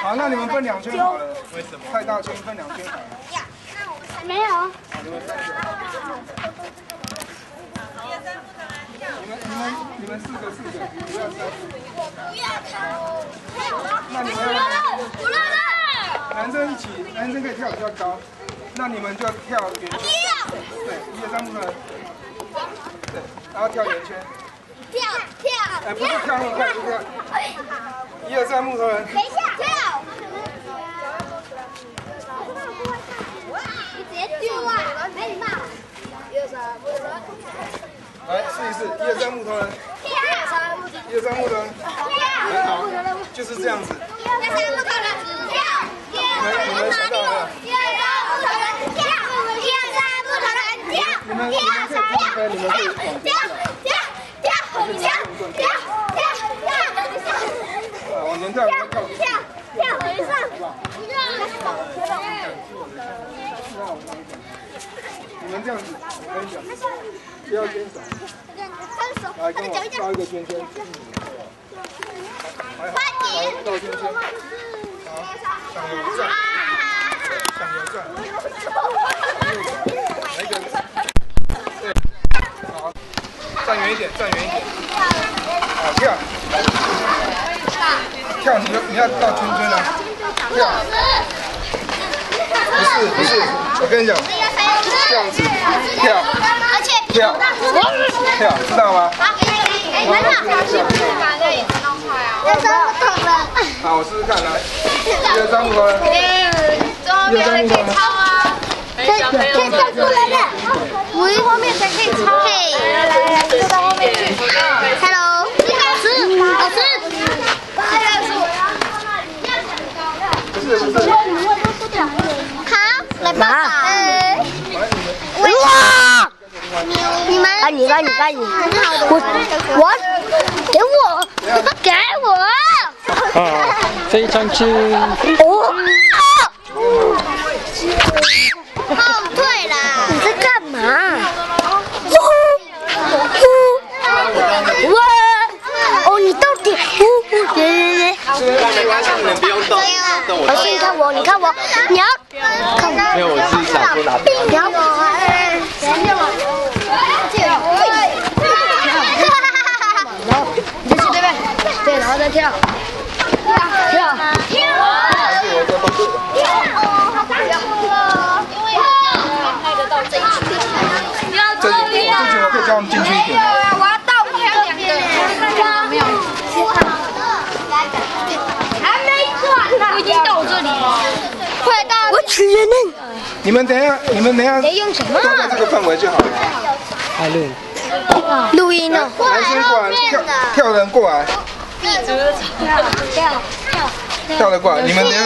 好，那你们分2圈好了。为什么？太大圈分2圈好了。没有。好，你们4个4个，不要3。那你们男生一起，男生可以跳比较高，那你们就跳圆圈。对，1、2、3木头人。对，然后跳圆圈。跳。哎，不是跳那么快，不是跳。1、2、3木头人。等一下，跳。你直接丢啊，没礼貌。1、2、3木头人。来试一试，1、2、3木头人。1、2、3木头人。很好，就是这样子。1、2、3木头人，跳。你们想到了没有？ 1、2、3木头人，跳。1、2、3木头人，跳。你们可以跳开，你们可以往前跳。往前跳，跳回上。你们这样子，我跟你讲，不要牵手，来跟我绕一个圈圈。快点！绕圈圈。好，向右转，向右转。来一个。对，好，站远一点，站远一点。好，跳。跳，你要绕圈圈啊！跳。不是，我跟你讲，这样子跳，知道吗？好，我试试看，来，1、2、3木头人，1、2、3木头人。可以跳出来的，我后面才可以抄。来，坐到后面去。Hello， 老师。不是。好，来抱抱。哇！你们该你，给我！啊，非常轻。对啦。你在干嘛？哦，你到底？没关系，你们不用动。老师，你看我，你要看我。没有，我是想说拿。你要你就去对面，对，然后再跳。这局我可以叫他们进去一点。我要倒还有2个。没有。还没转，我已经到这里了。快到。我取人呢。你们等一下用什么？都在这个范围就好了。录音呢？男生过来，跳的人过来。跳得过来，你们等一下。